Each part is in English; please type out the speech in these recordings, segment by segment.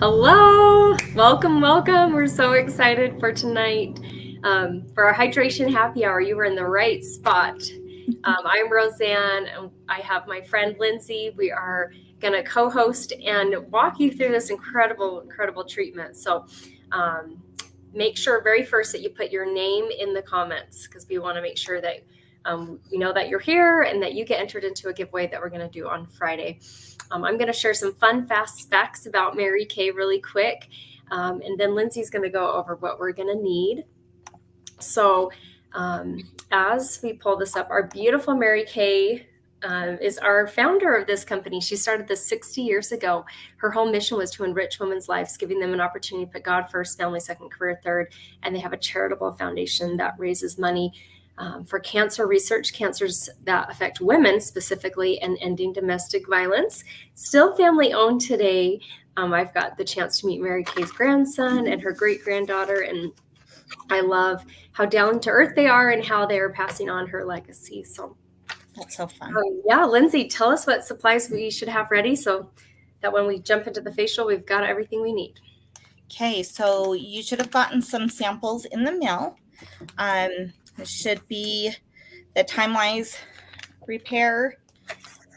Hello, welcome. We're so excited for tonight. For our hydration happy hour, you were in the right spot. I'm Roseanne, and I have my friend Lindsay. We are going to co-host and walk you through this incredible treatment. So make sure very first that you put your name in the comments, because we want to make sure that we know that you're here and that you get entered into a giveaway that we're going to do on Friday. I'm going to share some fun, fast facts about Mary Kay really quick. And then Lindsay's going to go over what we're going to need. So as we pull this up, our beautiful Mary Kay is our founder of this company. She started this 60 years ago. Her whole mission was to enrich women's lives, giving them an opportunity to put God first, family second, career third. And they have a charitable foundation that raises money for cancer research, cancers that affect women specifically, and ending domestic violence. Still family owned today. I've got the chance to meet Mary Kay's grandson and her great granddaughter, and I love how down to earth they are and how they are passing on her legacy. So that's so fun. Yeah, Lindsay, tell us what supplies we should have ready so that when we jump into the facial, we've got everything we need. Okay, so you should have gotten some samples in the mail. It should be the Time-Wise Repair.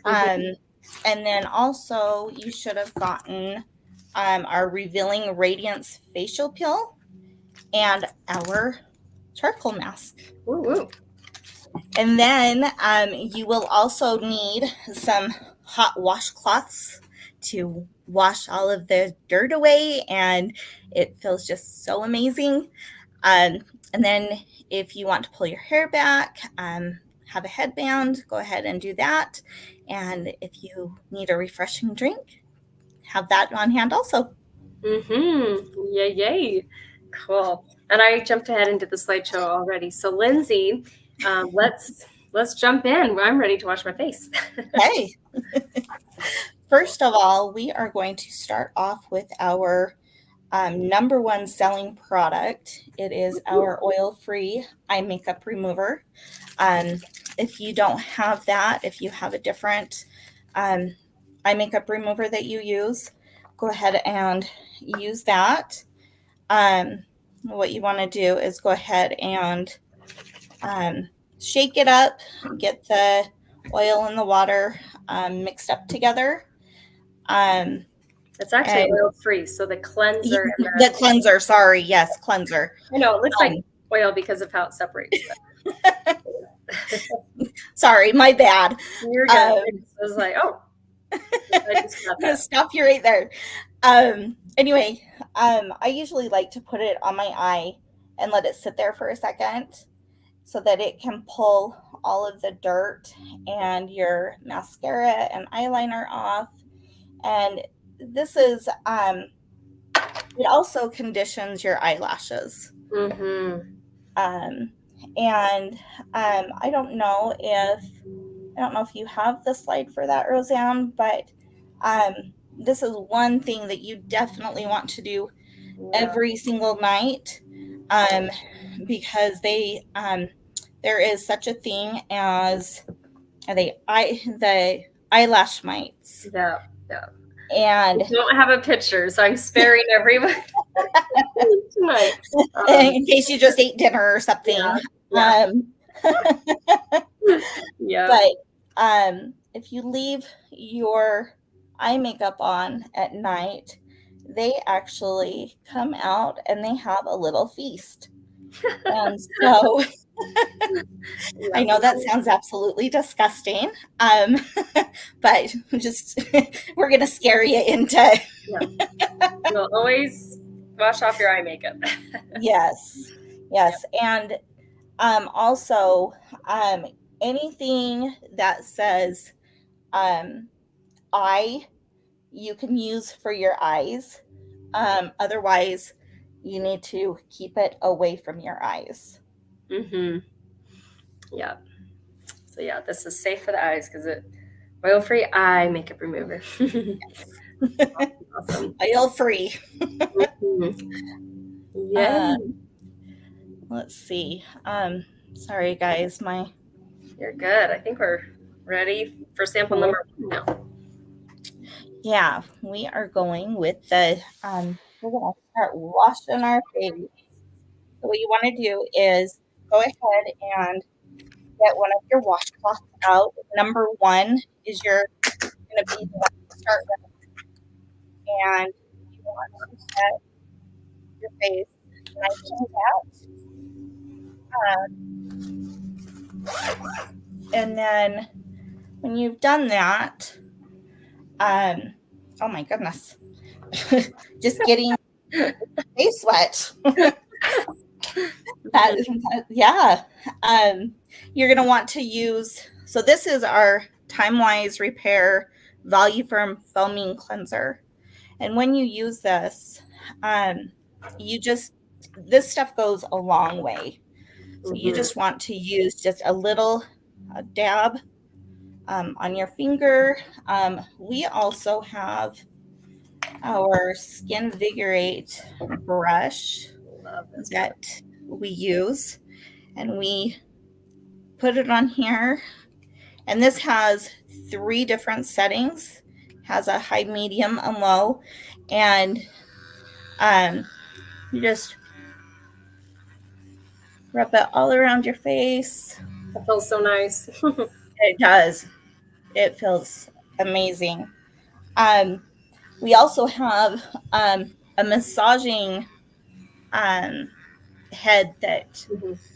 And then also you should have gotten our Revealing Radiance Facial Peel and our charcoal mask. Ooh. And then you will also need some hot washcloths to wash all of the dirt away, and it feels just so amazing. And then if you want to pull your hair back, have a headband, go ahead and do that. And if you need a refreshing drink, have that on hand also. Yay. Cool. And I jumped ahead into the slideshow already. So Lindsay, let's jump in. I'm ready to wash my face. Okay. First of all, we are going to start off with our number one selling product. It is our oil-free eye makeup remover. If you don't have that, if you have a different eye makeup remover that you use, go ahead and use that. What you want to do is go ahead and shake it up, get the oil and the water mixed up together. It's actually oil-free, so the cleanser. The cleanser, sorry. Yes, cleanser. I know, it looks like oil because of how it separates. Sorry, my bad. You're good. I was like, oh. Stop you right there. Anyway, I usually like to put it on my eye and let it sit there for a second so that it can pull all of the dirt and your mascara and eyeliner off. And this is, it also conditions your eyelashes. And I don't know if you have the slide for that, Roseanne, but this is one thing that you definitely want to do every single night, because there is such a thing as the eyelash mites. Yeah. And I don't have a picture, so I'm sparing everyone tonight. In case you just ate dinner or something. Yeah. But if you leave your eye makeup on at night, they actually come out and they have a little feast. And so I know that sounds absolutely disgusting, but just we're going to scare you into. You'll always wash off your eye makeup. Yes. And also anything that says eye, you can use for your eyes. Otherwise, you need to keep it away from your eyes. Yeah. So yeah, this is safe for the eyes because it oil-free eye makeup remover. Awesome. Oil-free. Yeah. Let's see. Sorry guys, You're good. I think we're ready for sample number 1 now. Yeah, we are going with the, we're going to start washing our face. So what you want to do is go ahead and get one of your washcloths out. Number one is your going to be the one to start with, and you want to set your face nice and wet. And then when you've done that, oh my goodness, just getting face wet. Yeah. You're going to want to use, so this is our Time Wise Repair Volume Firm Foaming Cleanser. And when you use this, this stuff goes a long way. So you just want to use just a little dab on your finger. We also have our Skin Vigorate brush that we use, and we put it on here. And this has 3 different settings. Has a high, medium, and low. And you just rub it all around your face. That feels so nice. It does. It feels amazing. We also have a massaging head that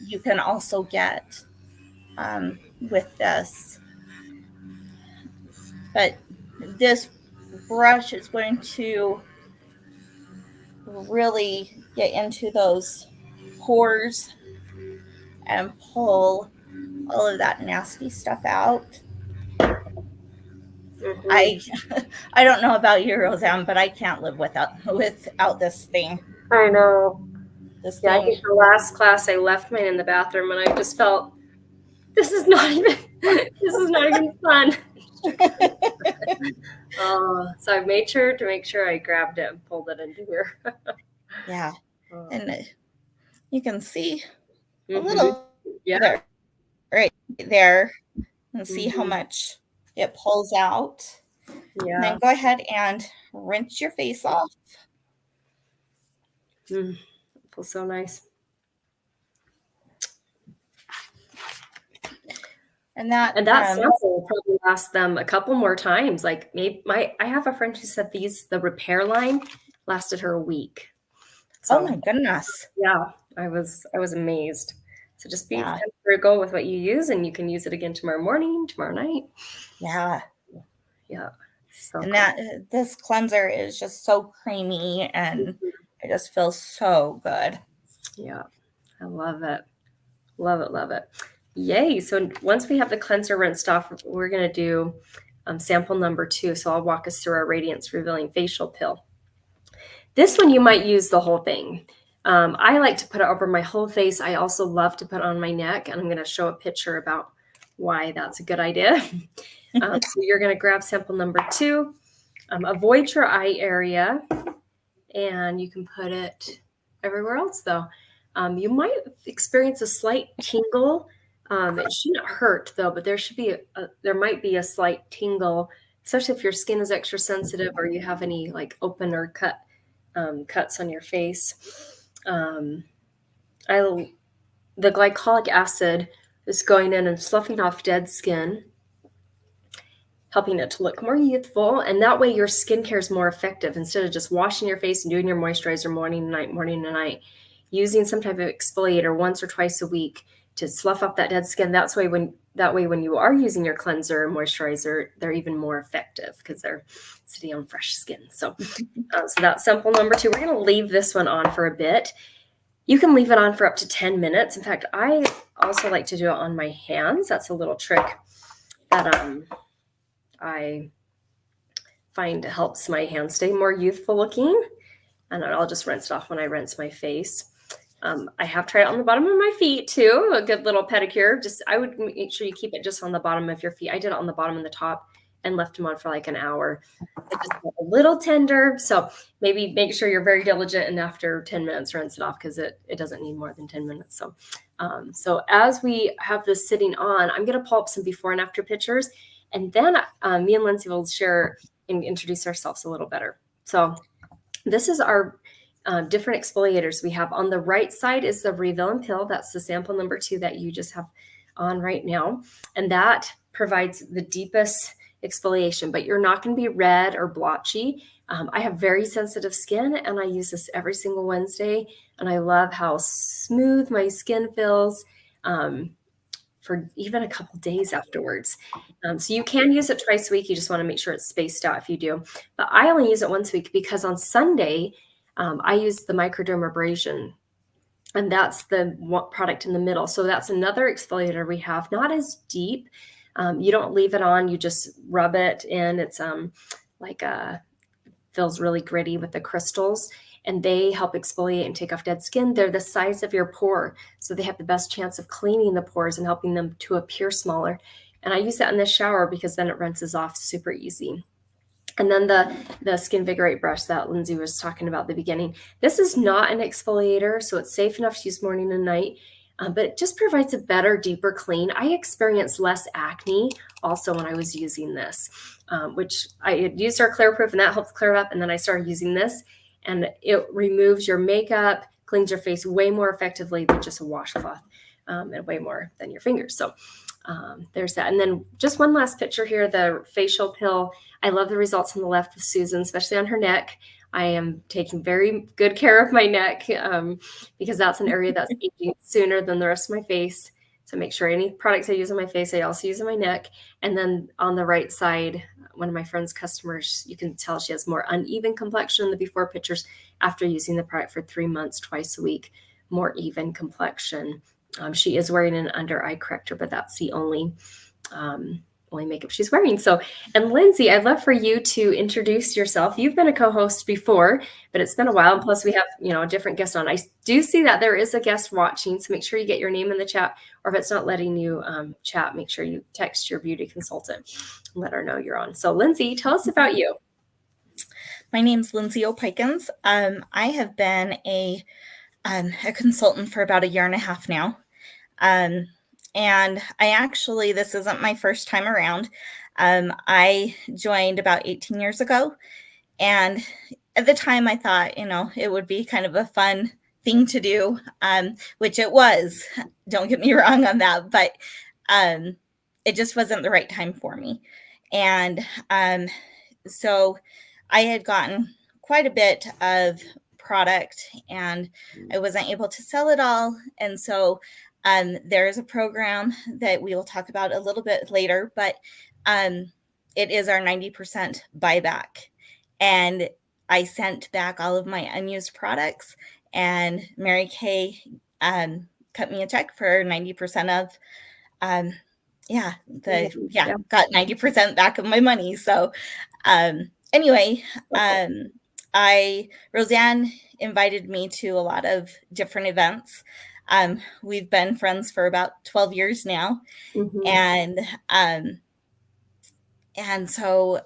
you can also get with this. But this brush is going to really get into those pores and pull all of that nasty stuff out. I don't know about you, Roseanne, but I can't live without this thing. I know. This Yeah, thing. I think the last class I left mine in the bathroom, and I just felt this is not even fun. So I made sure I grabbed it and pulled it into here. Yeah, and you can see a little there, right there, and see how much it pulls out. Yeah. And then go ahead and rinse your face off. It feels so nice. And that sample will probably last them a couple more times. Like maybe I have a friend who said the repair line lasted her a week. So, oh my goodness. Yeah, I was amazed. So just be for a go with what you use, and you can use it again tomorrow morning, tomorrow night. Yeah. Yeah. So and this cleanser is just so creamy, and it just feels so good. Yeah, I love it. Love it, love it. Yay. So once we have the cleanser rinsed off, we're going to do sample number 2. So I'll walk us through our Radiance Revealing Facial Pill. This one you might use the whole thing. I like to put it over my whole face. I also love to put it on my neck, and I'm going to show a picture about why that's a good idea. So you're going to grab sample number 2, avoid your eye area, and you can put it everywhere else though. You might experience a slight tingle. It shouldn't hurt though, but there might be a slight tingle, especially if your skin is extra sensitive or you have any like open or cuts on your face. The glycolic acid is going in and sloughing off dead skin, helping it to look more youthful. And that way your skincare is more effective. Instead of just washing your face and doing your moisturizer morning and night, using some type of exfoliator once or twice a week to slough up that dead skin. That way when you are using your cleanser and moisturizer, they're even more effective because they're sitting on fresh skin. So that's sample number 2. We're going to leave this one on for a bit. You can leave it on for up to 10 minutes. In fact, I also like to do it on my hands. That's a little trick that I find helps my hands stay more youthful looking. And I'll just rinse it off when I rinse my face. I have tried it on the bottom of my feet too. A good little pedicure. I would make sure you keep it just on the bottom of your feet. I did it on the bottom and the top and left them on for like an hour. It just got a little tender. So maybe make sure you're very diligent, and after 10 minutes, rinse it off because it doesn't need more than 10 minutes. So as we have this sitting on, I'm going to pull up some before and after pictures. And then me and Lindsay will share introduce ourselves a little better. So this is our different exfoliators we have. On the right side is the Reveal and Pill. That's the sample number 2 that you just have on right now. And that provides the deepest exfoliation, but you're not going to be red or blotchy. I have very sensitive skin, and I use this every single Wednesday, and I love how smooth my skin feels for even a couple days afterwards. So you can use it twice a week. You just want to make sure it's spaced out if you do. But I only use it once a week because on Sunday, I use the microdermabrasion, and that's the product in the middle. So that's another exfoliator we have, not as deep. You don't leave it on, you just rub it in. It's feels really gritty with the crystals, and they help exfoliate and take off dead skin. They're the size of your pore, so they have the best chance of cleaning the pores and helping them to appear smaller. And I use that in the shower because then it rinses off super easy. And then the Skin Vigorate brush that Lindsay was talking about at the beginning. This is not an exfoliator, so it's safe enough to use morning and night, but it just provides a better, deeper clean. I experienced less acne also when I was using this, which I had used our Clear Proof, and that helps clear it up. And then I started using this, and it removes your makeup, cleans your face way more effectively than just a washcloth, and way more than your fingers. So there's that. And then just one last picture here, the facial pill. I love the results on the left with Susan, especially on her neck. I am taking very good care of my neck because that's an area that's aging sooner than the rest of my face. So make sure any products I use on my face, I also use on my neck. And then on the right side, one of my friend's customers, you can tell she has more uneven complexion in the before pictures after using the product for 3 months, twice a week, more even complexion. She is wearing an under eye corrector, but that's the only makeup she's wearing. So, and Lindsay, I'd love for you to introduce yourself. You've been a co-host before, but it's been a while. And plus we have, a different guest on. I do see that there is a guest watching. So make sure you get your name in the chat, or if it's not letting you chat, make sure you text your beauty consultant and let her know you're on. So Lindsay, tell us about you. My name's Lindsay O'Pikins. I have been a consultant for about 1.5 years now. And I actually, this isn't my first time around. I joined about 18 years ago. And at the time I thought, it would be kind of a fun thing to do, which it was. Don't get me wrong on that, but it just wasn't the right time for me. And so I had gotten quite a bit of product, and I wasn't able to sell it all. And so there is a program that we will talk about a little bit later, but it is our 90% buyback. And I sent back all of my unused products, and Mary Kay cut me a check for 90% of, got 90% back of my money. So anyway, Roseanne invited me to a lot of different events. We've been friends for about 12 years now. Mm-hmm. And so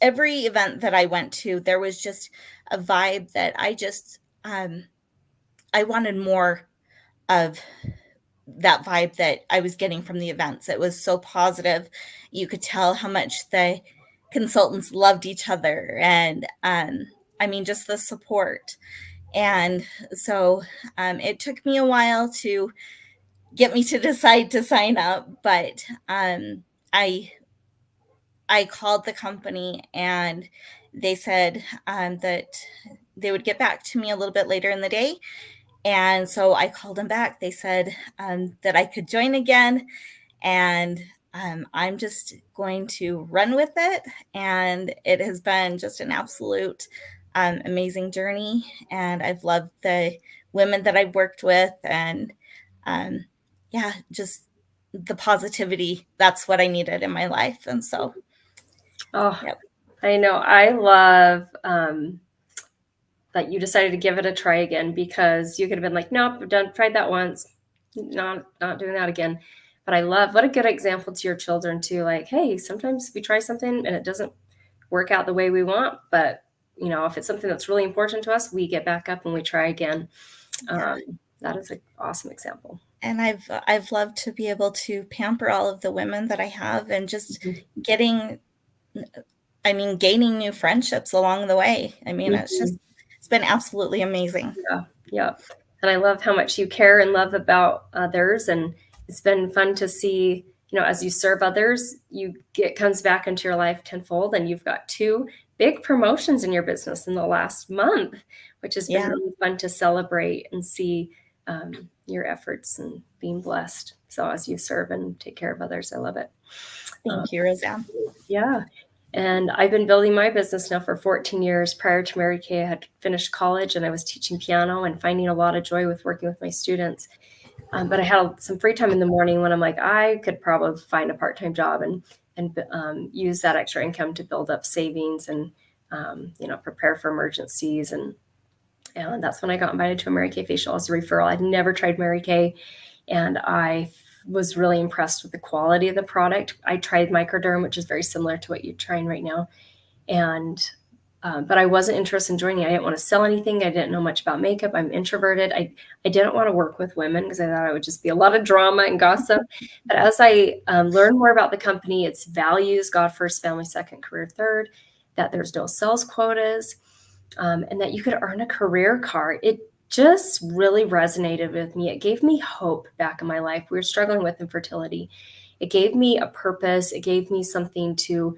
every event that I went to, there was just a vibe that I just, I wanted more of that vibe that I was getting from the events. It was so positive. You could tell how much the consultants loved each other, and just the support. And so it took me a while to get me to decide to sign up, but I called the company, and they said that they would get back to me a little bit later in the day. And so I called them back. They said that I could join again, and I'm just going to run with it. And it has been just an absolute amazing journey. And I've loved the women that I've worked with, and just the positivity. That's what I needed in my life. And so, yep. I know. I love that you decided to give it a try again, because you could have been like, nope, I've tried that once, not doing that again. But I love, what a good example to your children too. Like, hey, sometimes we try something and it doesn't work out the way we want, but if it's something that's really important to us, we get back up and we try again. That is an awesome example. And I've loved to be able to pamper all of the women that I have, and just getting I mean, gaining new friendships along the way. I mean, Mhm. it's been absolutely amazing. Yeah, yeah. And I love how much you care and love about others. And it's been fun to see, as you serve others, comes back into your life tenfold. And you've got 2 big promotions in your business in the last month, which has been Yeah. really fun to celebrate and see your efforts and being blessed. So as you serve and take care of others, I love it. Thank you, Roseanne. Yeah. And I've been building my business now for 14 years. Prior to Mary Kay, I had finished college and I was teaching piano and finding a lot of joy with working with my students. But I had some free time in the morning when I'm like, I could probably find a part-time job and use that extra income to build up savings and, prepare for emergencies. And that's when I got invited to a Mary Kay facial as a referral. I'd never tried Mary Kay, and I was really impressed with the quality of the product. I tried microderm, which is very similar to what you're trying right now. And but I wasn't interested in joining. I didn't want to sell anything. I didn't know much about makeup. I'm introverted. I didn't want to work with women because I thought it would just be a lot of drama and gossip. But as I learned more about the company, its values, God first, family second, career third, that there's no sales quotas, and that you could earn a career card, it just really resonated with me. It gave me hope back in my life. We were struggling with infertility. It gave me a purpose. It gave me something to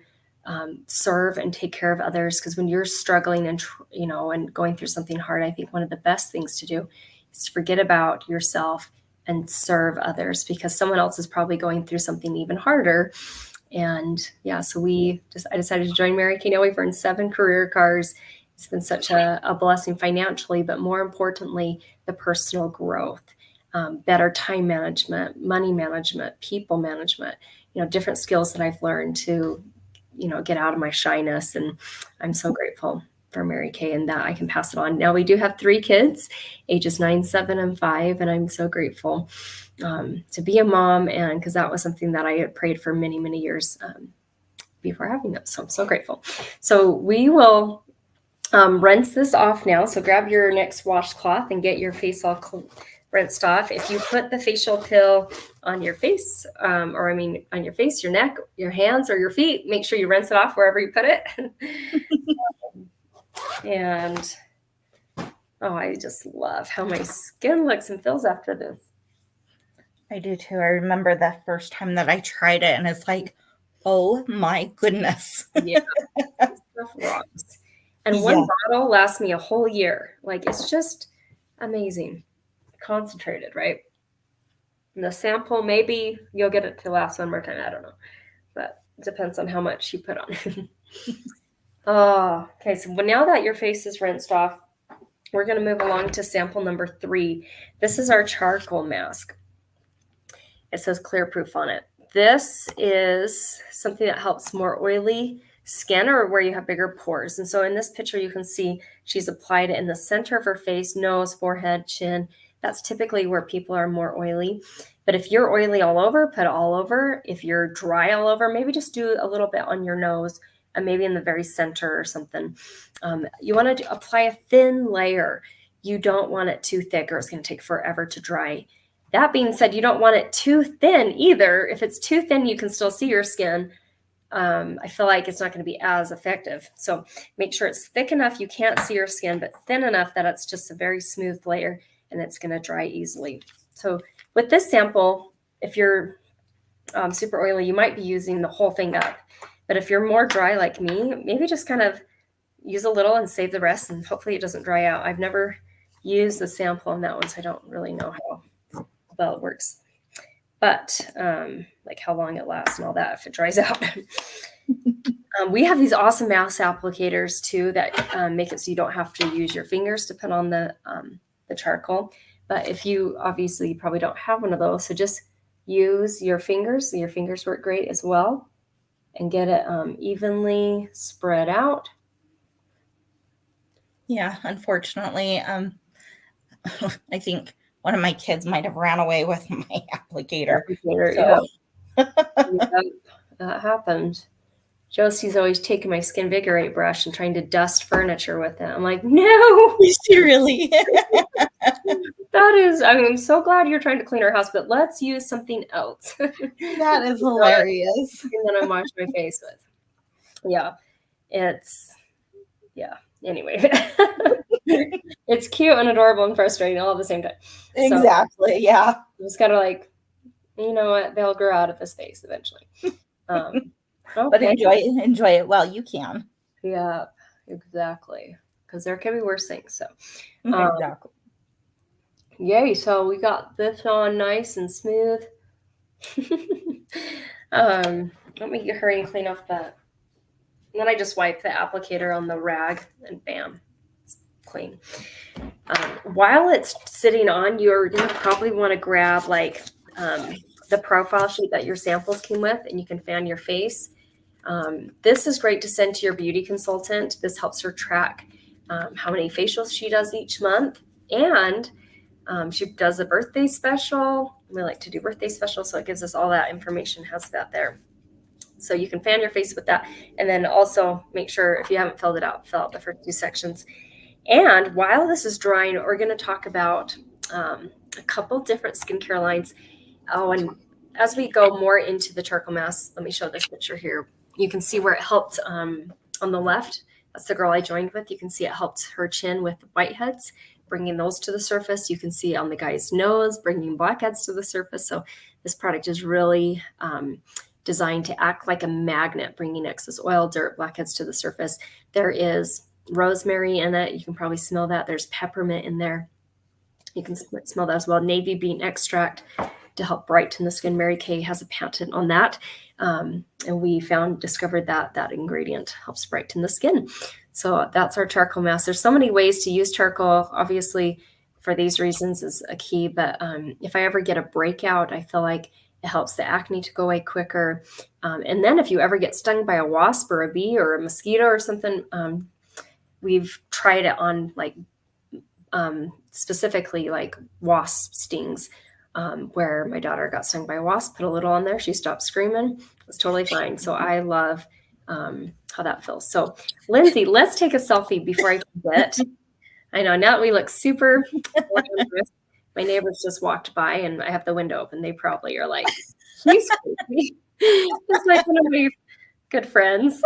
serve and take care of others. Because when you're struggling and going through something hard, I think one of the best things to do is to forget about yourself and serve others, because someone else is probably going through something even harder. And yeah, so I decided to join Mary Kay. Now we've earned 7 career cars. It's been such a blessing financially, but more importantly, the personal growth, better time management, money management, people management, different skills that I've learned to, get out of my shyness. And I'm so grateful for Mary Kay and that I can pass it on. Now we do have 3 kids, ages 9, 7, and 5. And I'm so grateful to be a mom, and because that was something that I had prayed for many, many years before having them. So I'm so grateful. So we will rinse this off now. So grab your next washcloth and get your face all rinsed off. If you put the facial pill on your face, on your face, your neck, your hands, or your feet, make sure you rinse it off wherever you put it. And I just love how my skin looks and feels after this. I do too. I remember the first time that I tried it, and it's like, oh my goodness. Yeah, stuff rocks. And one bottle lasts me a whole year. Like, it's just amazing. Concentrated, right? And the sample, maybe you'll get it to last one more time. I don't know. But it depends on how much you put on. Okay. So now that your face is rinsed off, we're going to move along to sample number 3. This is our charcoal mask. It says clear proof on it. This is something that helps more oily skin or where you have bigger pores. And so in this picture, you can see she's applied it in the center of her face, nose, forehead, chin. That's typically where people are more oily. But if you're oily all over, put it all over. If you're dry all over, maybe just do a little bit on your nose and maybe in the very center or something. You want to apply a thin layer. You don't want it too thick or it's going to take forever to dry. That being said, you don't want it too thin either. If it's too thin, you can still see your skin. I feel like it's not going to be as effective. So make sure it's thick enough you can't see your skin, but thin enough that it's just a very smooth layer and it's going to dry easily. So with this sample, if you're super oily, you might be using the whole thing up. But if you're more dry like me, maybe just kind of use a little and save the rest, and hopefully it doesn't dry out. I've never used the sample on that one, so I don't really know how well it works. But like how long it lasts and all that if it dries out. We have these awesome mouse applicators too that make it so you don't have to use your fingers to put on the charcoal. But if you obviously probably don't have one of those, so just use your fingers. Your fingers work great as well, and get it evenly spread out. Yeah, unfortunately, I think one of my kids might have ran away with my applicator. Yeah. That happened. Josie's always taking my Skin Vigorate brush and trying to dust furniture with it. I'm like, no. Seriously. I'm so glad you're trying to clean our house, but let's use something else. That is hilarious. And then I wash my face with. Yeah. it's, yeah, anyway. It's cute and adorable and frustrating all at the same time. So Exactly. Yeah. just gotta like, you know what, they'll grow out of this phase eventually. But Okay. enjoy it while you can. Yeah, exactly. Because there can be worse things. So, Exactly. yay. So we got this on nice and smooth. Let me hurry and clean off that. And then I just wipe the applicator on the rag and bam, it's clean. While it's sitting on, you're going to probably want to grab like the profile sheet that your samples came with, and you can fan your face. This is great to send to your beauty consultant. This helps her track how many facials she does each month. And she does a birthday special. We like to do birthday specials, so it gives us all that information, has that there. So you can fan your face with that. And then also make sure, if you haven't filled it out, fill out the first 2 sections. And while this is drying, we're going to talk about a couple different skincare lines. Oh, and as we go more into the charcoal mask, let me show this picture here. You can see where it helped on the left. That's the girl I joined with. You can see it helped her chin with whiteheads, bringing those to the surface. You can see on the guy's nose, bringing blackheads to the surface. So this product is really designed to act like a magnet, bringing excess oil, dirt, blackheads to the surface. There is rosemary in it. You can probably smell that. There's peppermint in there. You can smell that as well. Navy bean extract to help brighten the skin. Mary Kay has a patent on that. And we discovered that ingredient helps brighten the skin. So that's our charcoal mask. There's so many ways to use charcoal. Obviously, for these reasons is a key. But if I ever get a breakout, I feel like it helps the acne to go away quicker. And then if you ever get stung by a wasp or a bee or a mosquito or something, we've tried it on like specifically like wasp stings, where my daughter got stung by a wasp, put a little on there. She stopped screaming. It was totally fine. So I love how that feels. So Lindsay, let's take a selfie before I forget. I know now we look super. My neighbors just walked by and I have the window open. They probably are like, she's crazy. It's like one of my good friends.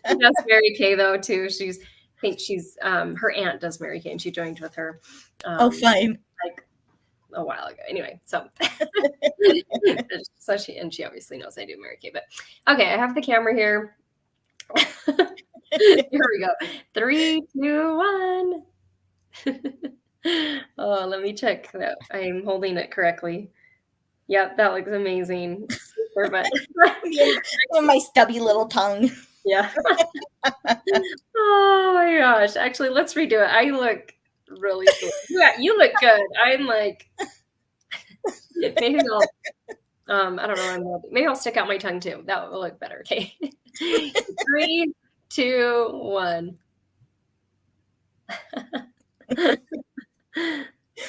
That's Mary Kay though too. I think she's her aunt does Mary Kay and she joined with her. Fine. Like a while ago. Anyway, so she obviously knows I do Mary Kay. But okay, I have the camera here. Here we go. 3, 2, 1. Oh, let me check that I'm holding it correctly. Yep, that looks amazing. Super, but my stubby little tongue. Yeah. Oh my gosh. Actually, let's redo it. I look really cool. Yeah, you look good. I'm like, maybe I don't know. Maybe I'll stick out my tongue too. That will look better. Okay. 3, 2, 1.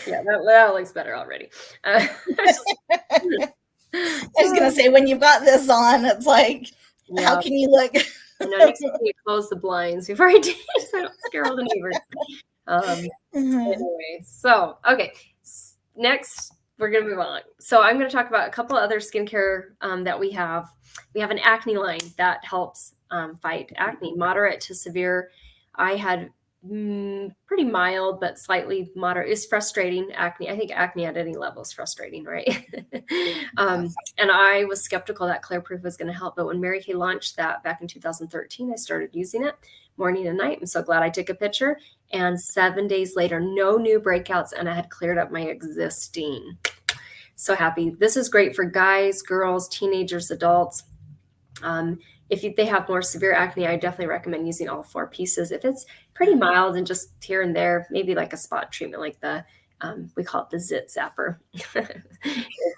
Yeah, that looks better already. I was gonna say, when you've got this on, it's like, yeah. How can you look? I know, next time you close the blinds before I do, so I don't scare all the neighbors. Anyway, so okay, next we're gonna move on. So I'm gonna talk about a couple other skincare that we have. We have an acne line that helps fight acne, moderate to severe. I had pretty mild, but slightly moderate. It's frustrating acne. I think acne at any level is frustrating, right? And I was skeptical that Clear Proof was going to help. But when Mary Kay launched that back in 2013, I started using it morning and night. I'm so glad I took a picture. And 7 days later, no new breakouts, and I had cleared up my existing. So happy. This is great for guys, girls, teenagers, adults. If they have more severe acne, I definitely recommend using all 4 pieces. If it's pretty mild and just here and there, maybe like a spot treatment, like the we call it the Zit Zapper. It's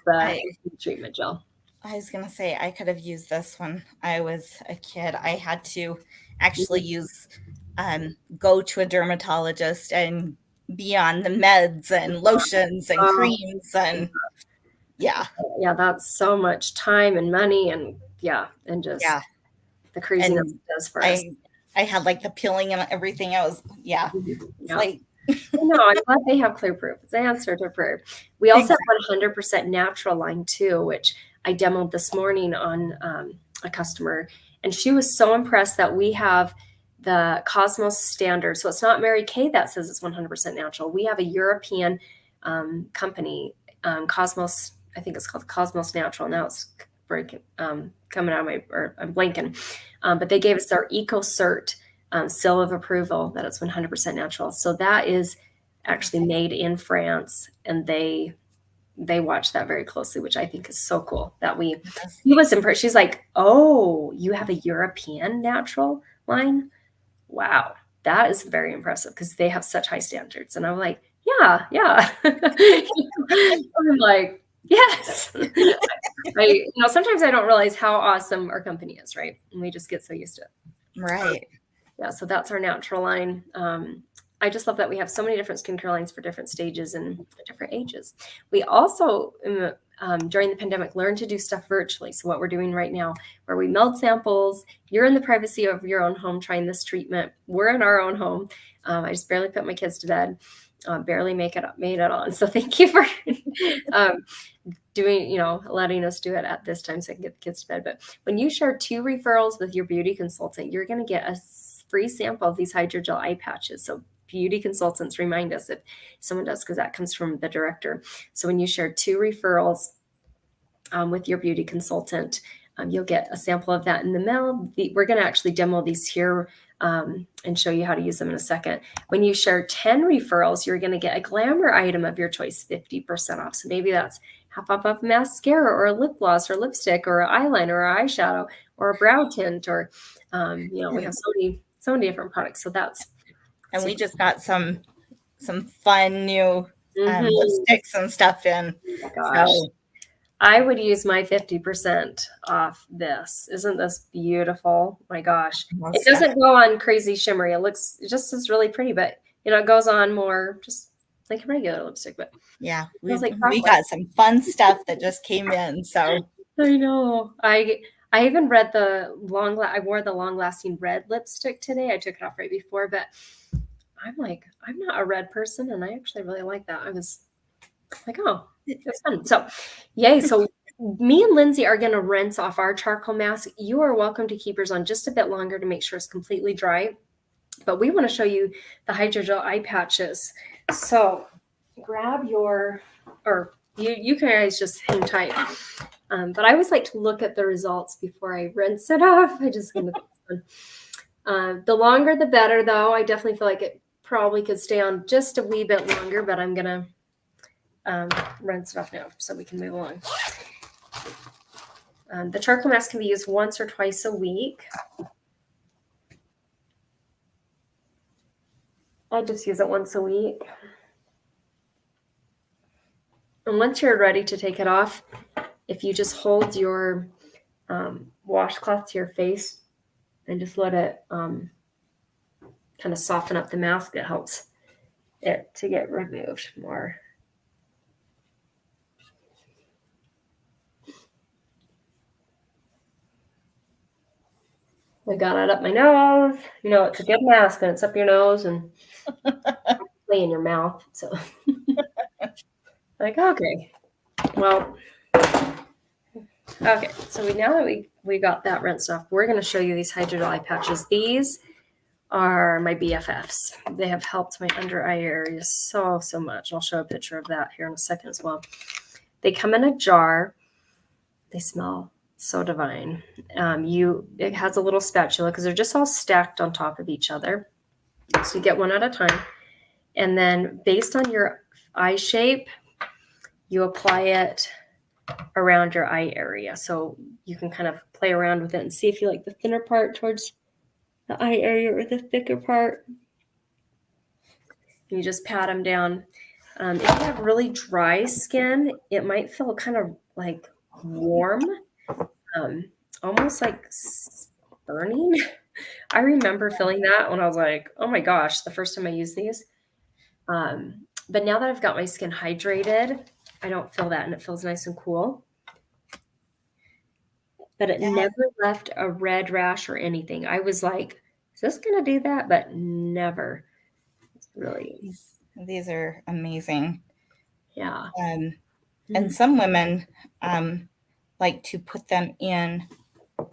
the treatment gel. I was gonna say I could have used this when I was a kid. I had to actually use go to a dermatologist and be on the meds and lotions and creams and yeah, that's so much time and money and just the craziness it does for us. I had like the peeling and everything. I was like no, I'm glad they have Clear Proof. It's the answer to prayer. We also have 100% natural line too, which I demoed this morning on a customer, And she was so impressed that we have the Cosmos standard. So it's not Mary Kay that says it's 100% natural. We have a European company, Cosmos, I think it's called Cosmos Natural. Now it's breaking, coming out of my, or I'm blanking. But they gave us our EcoCert seal of approval that it's 100% natural. So that is actually made in France, and they watch that very closely, which I think is so cool that he was impressed. She's like, oh, you have a European natural line? Wow, that is very impressive because they have such high standards. And I'm like, yeah. I'm like, yes. Sometimes I don't realize how awesome our company is, right? And we just get so used to it. Right. Yeah, so that's our natural line. I just love that we have so many different skincare lines for different stages and different ages. We also, during the pandemic, learned to do stuff virtually. So what we're doing right now, where we meld samples, you're in the privacy of your own home trying this treatment. We're in our own home. I just barely put my kids to bed, barely made it on. So thank you for doing, letting us do it at this time so I can get the kids to bed. But when you share 2 referrals with your beauty consultant, you're going to get a free sample of these hydrogel eye patches. So beauty consultants remind us if someone does, because that comes from the director. So when you share 2 referrals with your beauty consultant, you'll get a sample of that in the mail. We're going to actually demo these here and show you how to use them in a second. When you share 10 referrals, you're going to get a glamour item of your choice, 50% off. So maybe that's half off of mascara or a lip gloss or lipstick or eyeliner or eyeshadow or a brow tint or, we have so many different products. So that's. And we just got some fun new lipsticks and stuff in. Oh gosh. So I would use my 50% off this. Isn't this beautiful? My gosh. It doesn't go on crazy shimmery. It looks just as really pretty, but it goes on more just like a regular lipstick. But yeah, we got some fun stuff that just came in. So I know. I even read I wore the long-lasting red lipstick today. I took it off right before, but I'm like, I'm not a red person, and I actually really like that. I was like, oh, it's fun. So, yay. So me and Lindsay are going to rinse off our charcoal mask. You are welcome to keep yours on just a bit longer to make sure it's completely dry. But we want to show you the hydrogel eye patches. So grab you guys just hang tight. But I always like to look at the results before I rinse it off. I just going to the longer the better, though. I definitely feel like it probably could stay on just a wee bit longer, but I'm going to rinse it off now so we can move along. The charcoal mask can be used once or twice a week. I just use it once a week. And once you're ready to take it off, if you just hold your washcloth to your face and just let it kind of soften up the mask, it helps it to get removed more. I got it up my nose. It's a good mask and it's up your nose and in your mouth. So like, okay. Well, okay. So now that we got that rinsed off, we're going to show you these hydrogel eye patches. These are my BFFs. They have helped my under eye area so much. I'll show a picture of that here in a second as well. They come in a jar. They smell so divine. It has a little spatula because they're just all stacked on top of each other. So you get one at a time. And then based on your eye shape, you apply it around your eye area. So you can kind of play around with it and see if you like the thinner part towards the eye area or the thicker part. And you just pat them down. If you have really dry skin, it might feel kind of like warm, almost like burning. I remember feeling that when I was like, oh my gosh, the first time I used these. But now that I've got my skin hydrated, I don't feel that, and it feels nice and cool. But it never left a red rash or anything. I was like, is this going to do that? But never. Really. These are amazing. Yeah. And some women like to put them in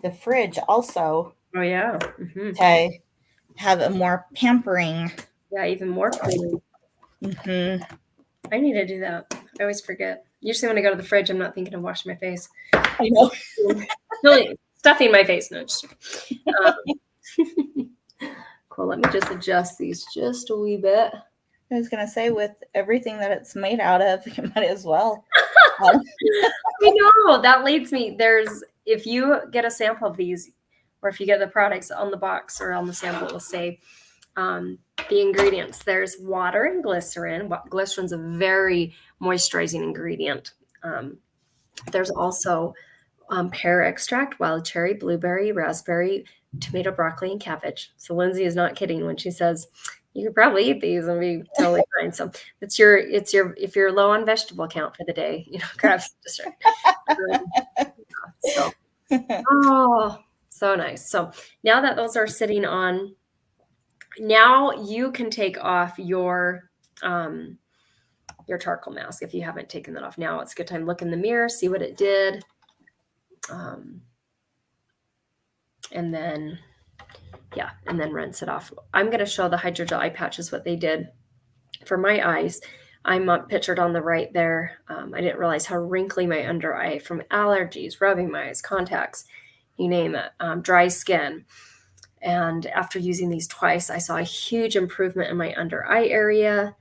the fridge also Oh yeah. to have a more pampering. Yeah, even more cleaning. I need to do that. I always forget. Usually when I go to the fridge, I'm not thinking of washing my face. I know. Really stuffing my face. No, just cool. Let me just adjust these just a wee bit. I was going to say, with everything that it's made out of, you might as well. I know. That leads me. If you get a sample of these, or if you get the products on the box or on the sample, it will say the ingredients. There's water and glycerin. Glycerin's a very moisturizing ingredient. There's also pear extract, wild cherry, blueberry, raspberry, tomato, broccoli, and cabbage. So Lindsay is not kidding when she says you could probably eat these and be totally fine. So if you're low on vegetable count for the day, grab some dessert. So nice. So now that those are sitting on, now you can take off your charcoal mask if you haven't taken that off. Now it's a good time. Look in the mirror, see what it did. And then rinse it off. I'm going to show the hydrogel eye patches, what they did for my eyes. I'm pictured on the right there. I didn't realize how wrinkly my under eye from allergies, rubbing my eyes, contacts, you name it, dry skin. And after using these twice, I saw a huge improvement in my under eye area.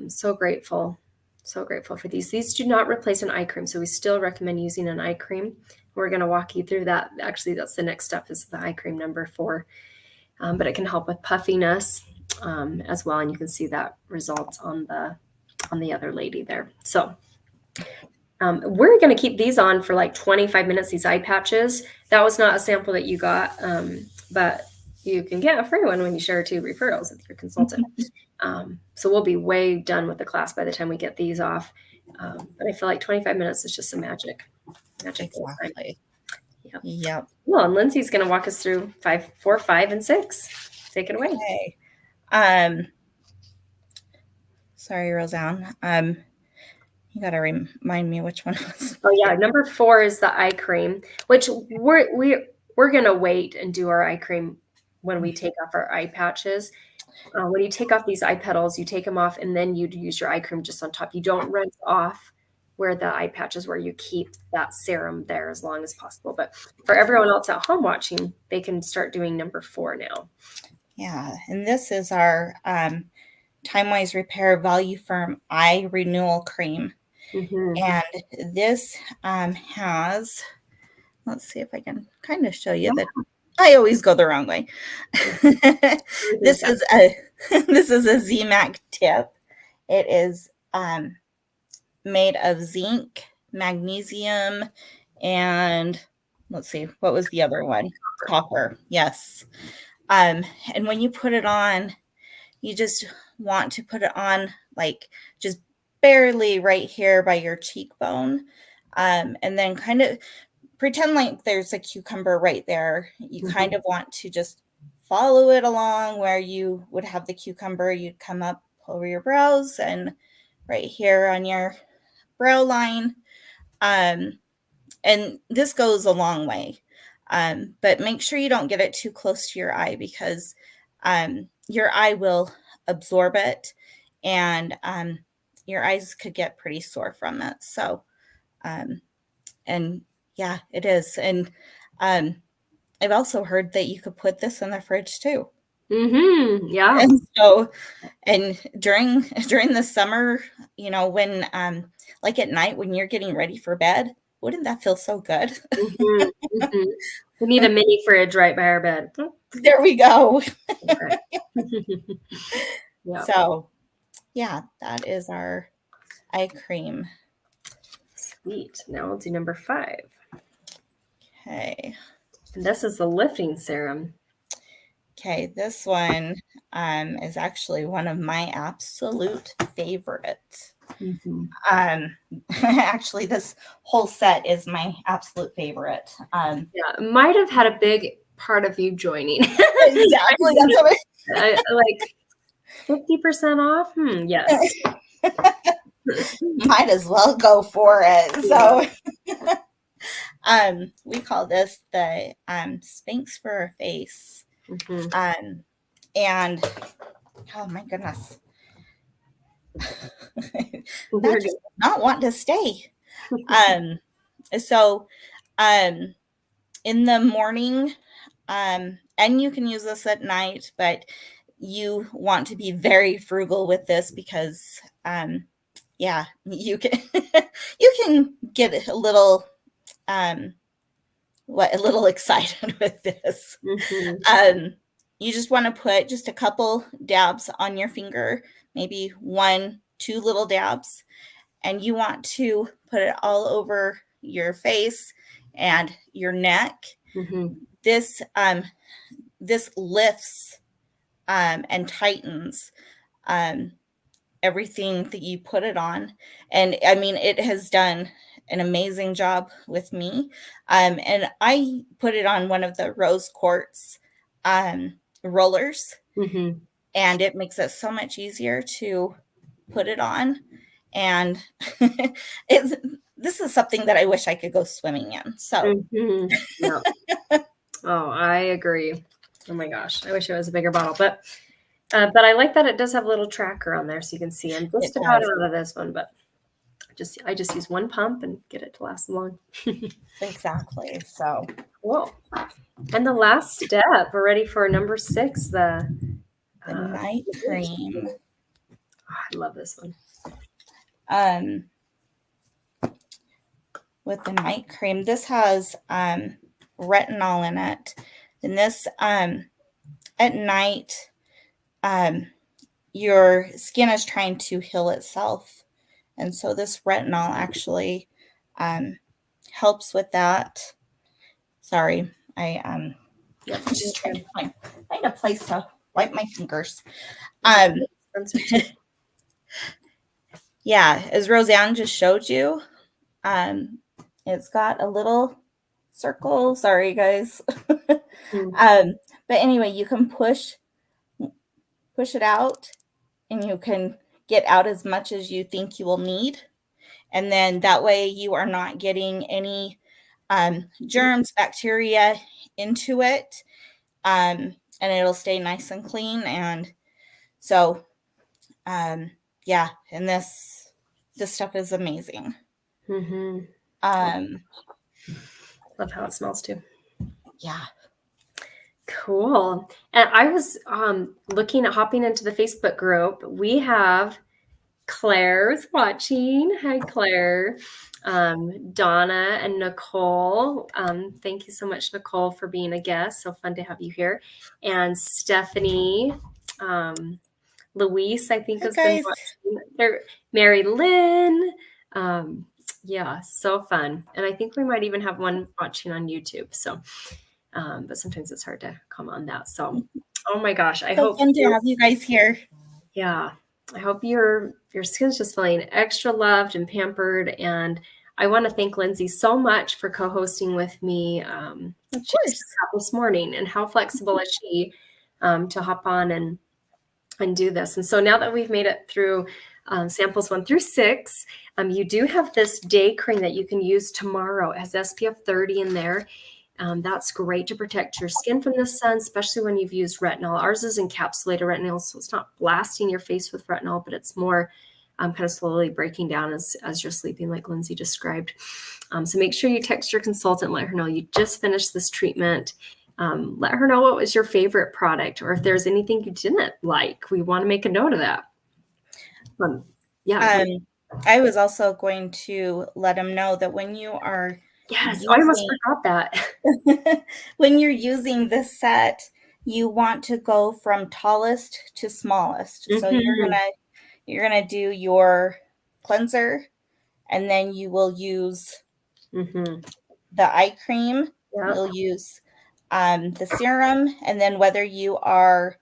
So grateful for these. These do not replace an eye cream, so we still recommend using an eye cream. We're going to walk you through that. Actually, that's the next step, is the eye cream number 4. But it can help with puffiness as well, and you can see that results on the other lady there. So we're going to keep these on for like 25 minutes, these eye patches. That was not a sample that you got, but you can get a free one when you share 2 referrals with your consultant. So we'll be way done with the class by the time we get these off. But I feel like 25 minutes is just some magic. Exactly. Yep. Well, and Lindsay's going to walk us through 4, 5, and 6. Take it away. Okay. Sorry, Roseanne. You got to remind me which one was. Oh yeah, number 4 is the eye cream, which we're going to wait and do our eye cream when we take off our eye patches. When you take off these eye petals, you take them off, and then you use your eye cream just on top. You don't rinse off where the eye patches, where you keep that serum there as long as possible. But for everyone else at home watching, they can start doing number 4 now. Yeah, and this is our Time Wise Repair Value Firm Eye Renewal Cream. And this has, let's see if I can kind of show you that. I always go the wrong way. This is a ZMAC tip. It is made of zinc, magnesium, and let's see, what was the other one? Copper. Yes. And when you put it on, you just want to put it on like just barely right here by your cheekbone, and then kind of pretend like there's a cucumber right there. You kind of want to just follow it along where you would have the cucumber. You'd come up over your brows and right here on your brow line. And this goes a long way. But make sure you don't get it too close to your eye, because your eye will absorb it, and your eyes could get pretty sore from it. So, and yeah, it is. And I've also heard that you could put this in the fridge too. Yeah. And so, and during the summer, when like at night when you're getting ready for bed, wouldn't that feel so good? We need a mini fridge right by our bed. There we go. Yeah. So, yeah, that is our eye cream. Sweet. Now we'll do number 5. Okay. And this is the lifting serum. Okay, this one is actually one of my absolute favorites. Actually, this whole set is my absolute favorite. Yeah, it might have had a big part of you joining. Exactly. That's what like 50% off. Yes. Might as well go for it. So We call this the Spanx for our face. Mm-hmm. And oh my goodness, You're that just does not want to stay. So in the morning, and you can use this at night, but you want to be very frugal with this because yeah, you can you can get a little excited with this. Mm-hmm. You just want to put just a couple dabs on your finger, maybe 1, 2 little dabs, and you want to put it all over your face and your neck. Mm-hmm. This this lifts and tightens everything that you put it on. And I mean, it has done an amazing job with me. And I put it on one of the rose quartz rollers, Mm-hmm. and it makes it so much easier to put it on. And it's this is something that I wish I could go swimming in. So Mm-hmm. Yeah. Oh, I agree. Oh my gosh, I wish it was a bigger bottle, but I like that it does have a little tracker on there, so you can see. I'm it just about does. out of this one, but I just use one pump and get it to last long. Exactly. So Cool. And the last step, we're ready for number 6, the night cream. Oh, I love this one. With the night cream, this has retinol in it, and this at night your skin is trying to heal itself, and so this retinol actually helps with that. Sorry, I'm just trying to find a place to wipe my fingers. Yeah, as Roseanne just showed you, it's got a little circle. Sorry, guys. But anyway, you can push it out, and you can get out as much as you think you will need. And then that way you are not getting any germs, bacteria into it. And it'll stay nice and clean. And so, yeah, and this stuff is amazing. Mm-hmm. Love how it smells too. Yeah. Cool. And I was hopping into the Facebook group. We have Claire's watching. Hi, Claire. Donna and Nicole. Thank you so much, Nicole, for being a guest. So fun to have you here. And Stephanie, Luis, I think, has been watching. Mary Lynn. Yeah, so fun. And I think we might even have one watching on YouTube. So, but sometimes it's hard to come on that. So, oh my gosh, I hope fun to have you guys here. Yeah, I hope your skin's just feeling extra loved and pampered. And I want to thank Lindsay so much for co-hosting with me. Of course. This morning, and how flexible is she to hop on and do this. And so now that we've made it through samples 1 through 6, you do have this day cream that you can use tomorrow. It has SPF 30 in there. That's great to protect your skin from the sun, especially when you've used retinol. Ours is encapsulated retinol, so it's not blasting your face with retinol, but it's more kind of slowly breaking down as you're sleeping, like Lindsay described. So make sure you text your consultant, let her know you just finished this treatment. Let her know what was your favorite product, or if there's anything you didn't like. We want to make a note of that. Yeah. I was also going to let them know that when you are Yes, I almost forgot that. When you're using this set, you want to go from tallest to smallest. So you're gonna do your cleanser, and then you will use the eye cream. Yep. You'll use the serum, and then whether you are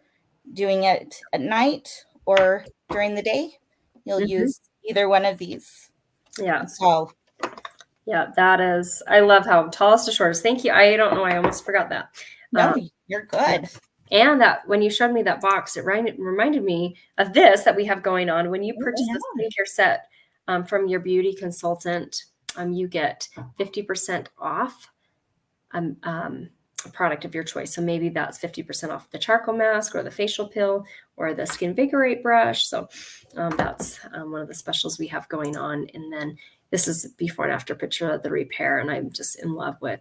doing it at night or during the day, you'll use either one of these. Yeah. So yeah, that is, I love how tallest to shortest. Thank you. I don't know. I almost forgot that. No, you're good. And that when you showed me that box, it reminded me of this that we have going on. When you purchase the skincare set from your beauty consultant, you get 50% off a product of your choice. So maybe that's 50% off the charcoal mask or the facial pill or the Skin Vigorate brush. So that's one of the specials we have going on. And then this is before and after picture of the repair. And I'm just in love with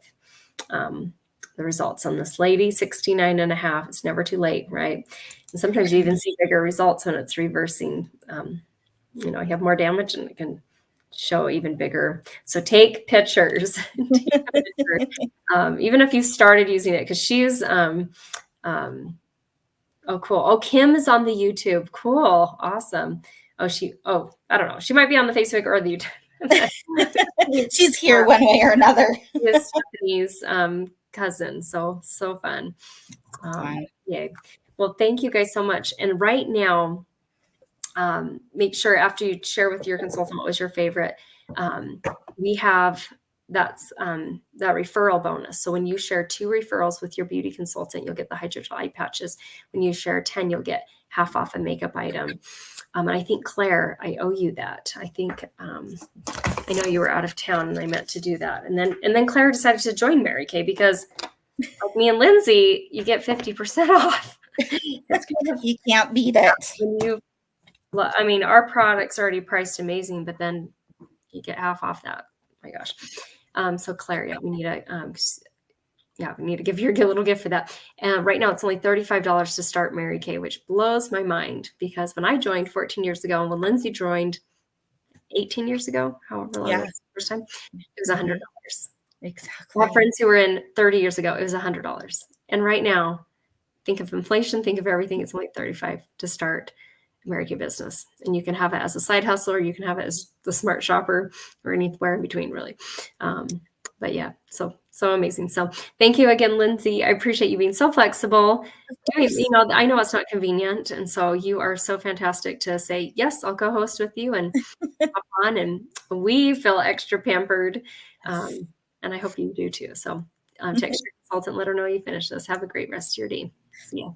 the results on this lady, 69.5. It's never too late, right? And sometimes you even see bigger results when it's reversing. You have more damage and it can show even bigger. So take pictures. Even if you started using it, because she's oh cool. Oh, Kim is on the YouTube. Cool. Awesome. I don't know. She might be on the Facebook or the YouTube. She's here one way or another. Is Stephanie's cousin. So fun. Yay. Well, thank you guys so much. And right now, make sure after you share with your consultant what was your favorite, we have that referral bonus. So when you share 2 referrals with your beauty consultant, you'll get the hydrogel eye patches. When you share 10, you'll get half off a makeup item. And I think, Claire, I owe you that. I think I know you were out of town and I meant to do that. And then Claire decided to join Mary Kay because like me and Lindsay, you get 50% off. You can't beat it. Our product's already priced amazing, but then you get half off that. Oh my gosh. So Claire, we need to give you a little gift for that. And right now it's only $35 to start Mary Kay, which blows my mind because when I joined 14 years ago and when Lindsay joined 18 years ago, however long it was the first time, it was $100. Exactly. I have friends who were in 30 years ago, it was $100. And right now, think of inflation, think of everything, it's only $35 to start Mary Kay business. And you can have it as a side hustle or you can have it as the smart shopper or anywhere in between, really. But yeah, so amazing. So thank you again, Lindsay. I appreciate you being so flexible. I know it's not convenient. And so you are so fantastic to say, yes, I'll co-host with you and hop on. And we feel extra pampered. And I hope you do too. So text your consultant, let her know you finished this. Have a great rest of your day. See ya.